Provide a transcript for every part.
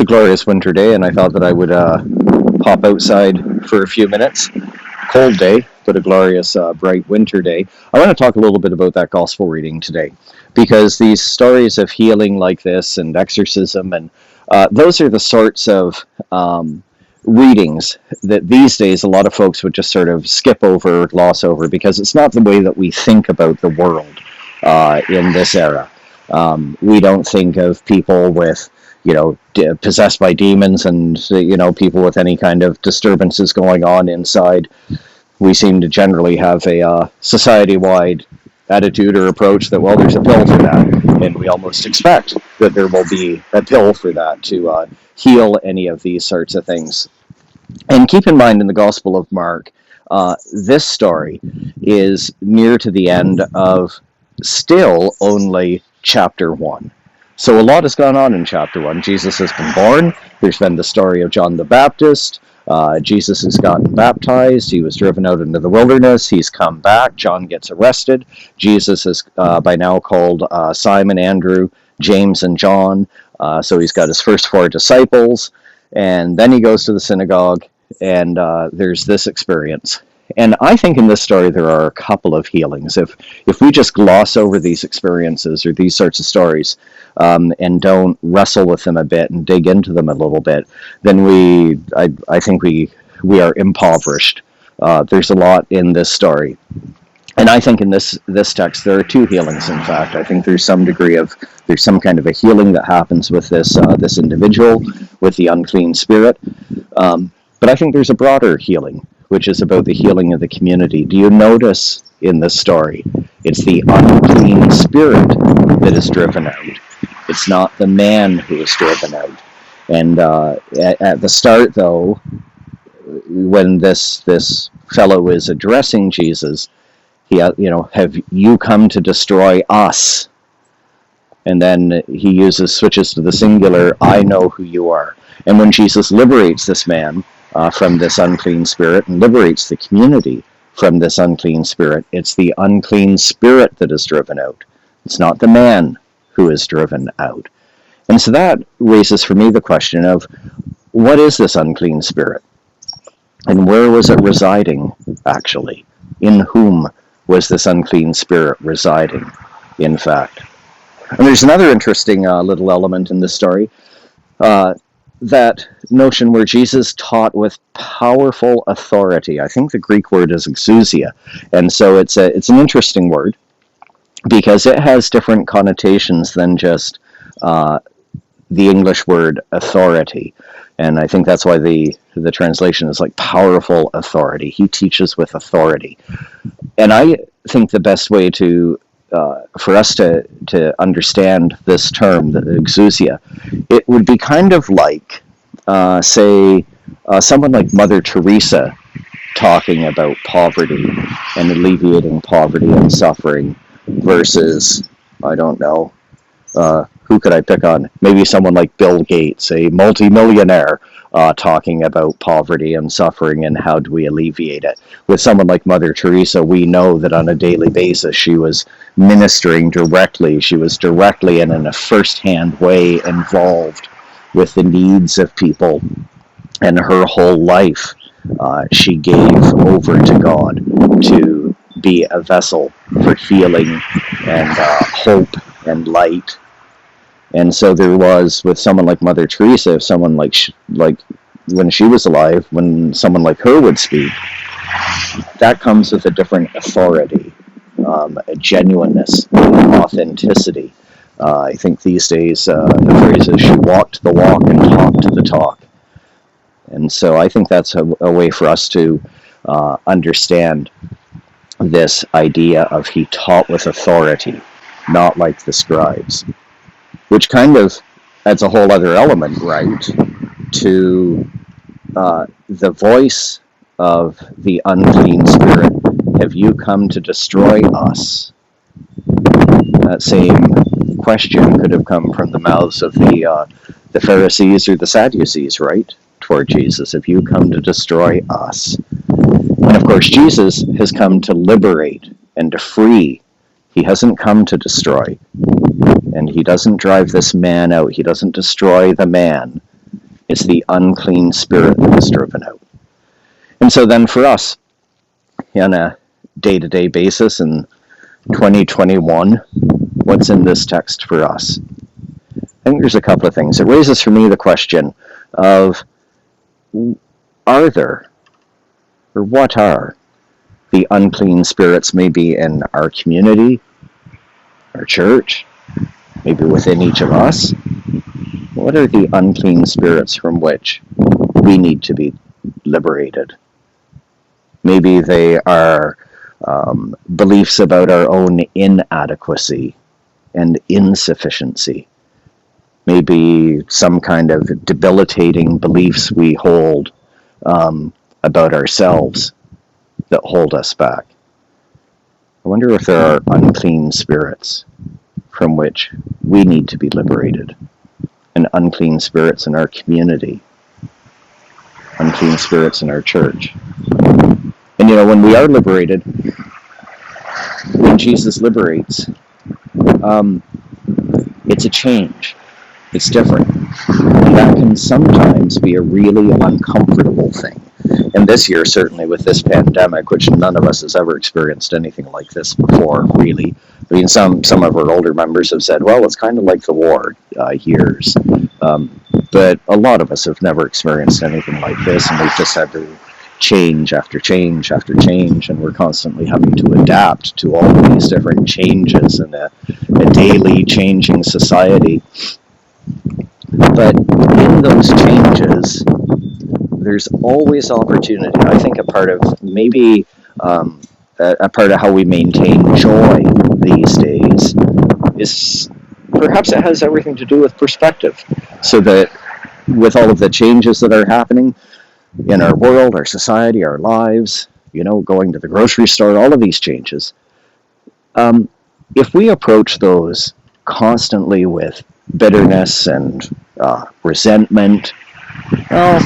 glorious winter day, and I thought that I would pop outside for a few minutes. Cold day, but a glorious, bright winter day. I want to talk a little bit about that gospel reading today, because these stories of healing like this and exorcism, and those are the sorts of readings that these days a lot of folks would just sort of skip over, gloss over, because it's not the way that we think about the world in this era. We don't think of people with, possessed by demons and, people with any kind of disturbances going on inside. We seem to generally have a society-wide attitude or approach that, well, there's a pill for that, and we almost expect that there will be a pill for that to heal any of these sorts of things. And keep in mind, in the Gospel of Mark, this story is near to the end of still only chapter 1. So a lot has gone on in chapter 1. Jesus has been born. There's been the story of John the Baptist. Jesus has gotten baptized. He was driven out into the wilderness. He's come back. John gets arrested. Jesus is by now called Simon, Andrew, James, and John. So he's got his first 4 disciples. And then he goes to the synagogue, and there's this experience. And I think in this story there are a couple of healings. If we just gloss over these experiences or these sorts of stories and don't wrestle with them a bit and dig into them a little bit, then I think we are impoverished. There's a lot in this story. And I think in this text there are 2 healings, in fact. I think there's some kind of a healing that happens with this individual, with the unclean spirit. But I think there's a broader healing, which is about the healing of the community. Do you notice in this story, it's the unclean spirit that is driven out. It's not the man who is driven out. And at the start, though, when this fellow is addressing Jesus, have you come to destroy us? And then he switches to the singular, I know who you are. And when Jesus liberates this man from this unclean spirit and liberates the community from this unclean spirit, it's the unclean spirit that is driven out. It's not the man who is driven out. And so that raises for me the question of, what is this unclean spirit? And where was it residing, actually? In whom was this unclean spirit residing, in fact? And there's another interesting little element in this story, that notion where Jesus taught with powerful authority. I think the Greek word is exousia, and so it's an interesting word because it has different connotations than just the English word authority. And I think that's why the translation is like powerful authority. He teaches with authority. And I think the best way for us to understand this term, the exousia, it would be kind of like, someone like Mother Teresa talking about poverty and alleviating poverty and suffering versus, I don't know, who could I pick on? Maybe someone like Bill Gates, a multimillionaire, talking about poverty and suffering and how do we alleviate it. With someone like Mother Teresa, we know that on a daily basis she was ministering directly. She was directly and in a first-hand way involved with the needs of people. And her whole life she gave over to God to be a vessel for healing and hope and light. And so there was, with someone like Mother Teresa, if someone like when she was alive, when someone like her would speak, that comes with a different authority, a genuineness, authenticity. I think these days the phrase is, she walked the walk and talked the talk. And so I think that's a way for us to understand this idea of he taught with authority, not like the scribes. Which kind of adds a whole other element, right, to the voice of the unclean spirit. Have you come to destroy us? That same question could have come from the mouths of the Pharisees or the Sadducees, right, toward Jesus. Have you come to destroy us? And of course, Jesus has come to liberate and to free. He hasn't come to destroy. And he doesn't drive this man out. He doesn't destroy the man. It's the unclean spirit that is driven out. And so then for us, on a day-to-day basis in 2021, what's in this text for us? I think there's a couple of things. It raises for me the question of, are there, or what are, the unclean spirits maybe in our community, our church, maybe within each of us? What are the unclean spirits from which we need to be liberated? Maybe they are beliefs about our own inadequacy and insufficiency. Maybe some kind of debilitating beliefs we hold about ourselves that hold us back. I wonder if there are unclean spirits from which we need to be liberated, and unclean spirits in our community, unclean spirits in our church. And when we are liberated, when Jesus liberates, it's a change. It's different. And that can sometimes be a really uncomfortable thing. And this year, certainly with this pandemic, which none of us has ever experienced anything like this before, really. I mean, some of our older members have said, well, it's kind of like the war years. But a lot of us have never experienced anything like this, and we've just had to change after change after change, and we're constantly having to adapt to all of these different changes in a daily changing society. But in those changes, there's always opportunity. I think a part of maybe a part of how we maintain joy these days is perhaps it has everything to do with perspective. So that with all of the changes that are happening in our world, our society, our lives, going to the grocery store, all of these changes, if we approach those constantly with bitterness and resentment, well,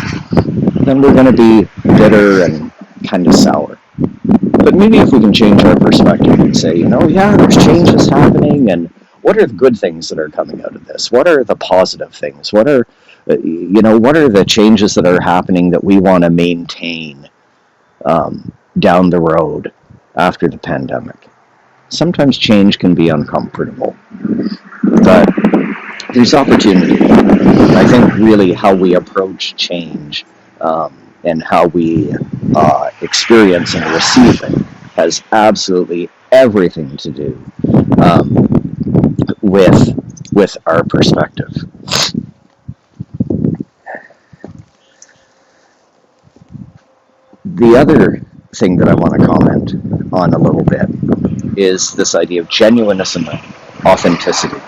then we're going to be bitter and kind of sour. But maybe if we can change our perspective and say, yeah, there's changes happening, and what are the good things that are coming out of this? What are the positive things? What are the changes that are happening that we want to maintain down the road after the pandemic? Sometimes change can be uncomfortable, but there's opportunity. I think really how we approach change and how we experience and receive it has absolutely everything to do with our perspective. The other thing that I want to comment on a little bit is this idea of genuineness and authenticity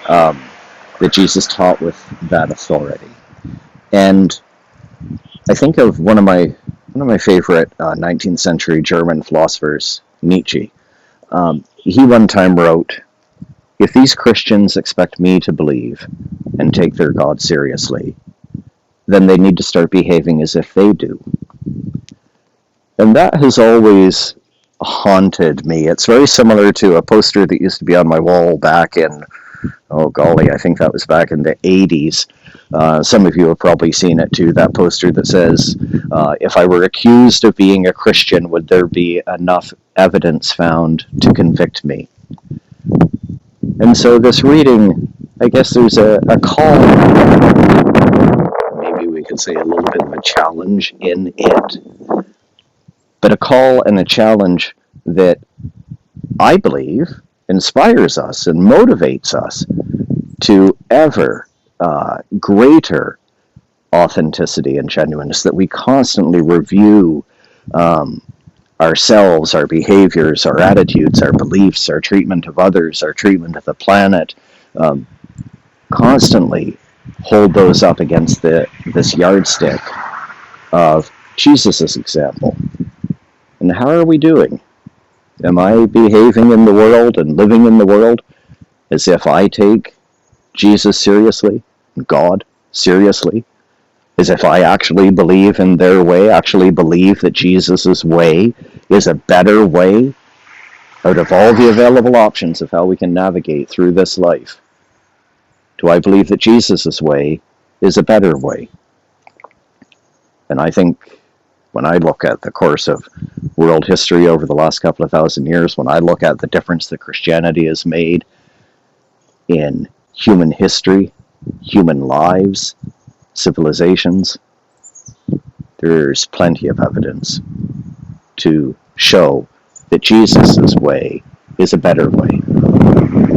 that Jesus taught with that authority. And I think of one of my favorite 19th century German philosophers, Nietzsche. He one time wrote, "If these Christians expect me to believe and take their God seriously, then they need to start behaving as if they do." And that has always haunted me. It's very similar to a poster that used to be on my wall back in, I think that was back in the 80s. Some of you have probably seen it too, that poster that says, if I were accused of being a Christian, would there be enough evidence found to convict me? And so this reading, I guess there's a call, maybe we could say a little bit of a challenge in it, but a call and a challenge that I believe inspires us and motivates us to ever greater authenticity and genuineness, that we constantly review ourselves, our behaviors, our attitudes, our beliefs, our treatment of others, our treatment of the planet, constantly hold those up against this yardstick of Jesus' example. And how are we doing? Am I behaving in the world and living in the world as if I take Jesus seriously, God seriously, as if I actually believe in their way, actually believe that Jesus' way is a better way out of all the available options of how we can navigate through this life? Do I believe that Jesus' way is a better way? And I think when I look at the course of world history over the last couple of thousand years, when I look at the difference that Christianity has made in human history, human lives, civilizations, there's plenty of evidence to show that Jesus' way is a better way.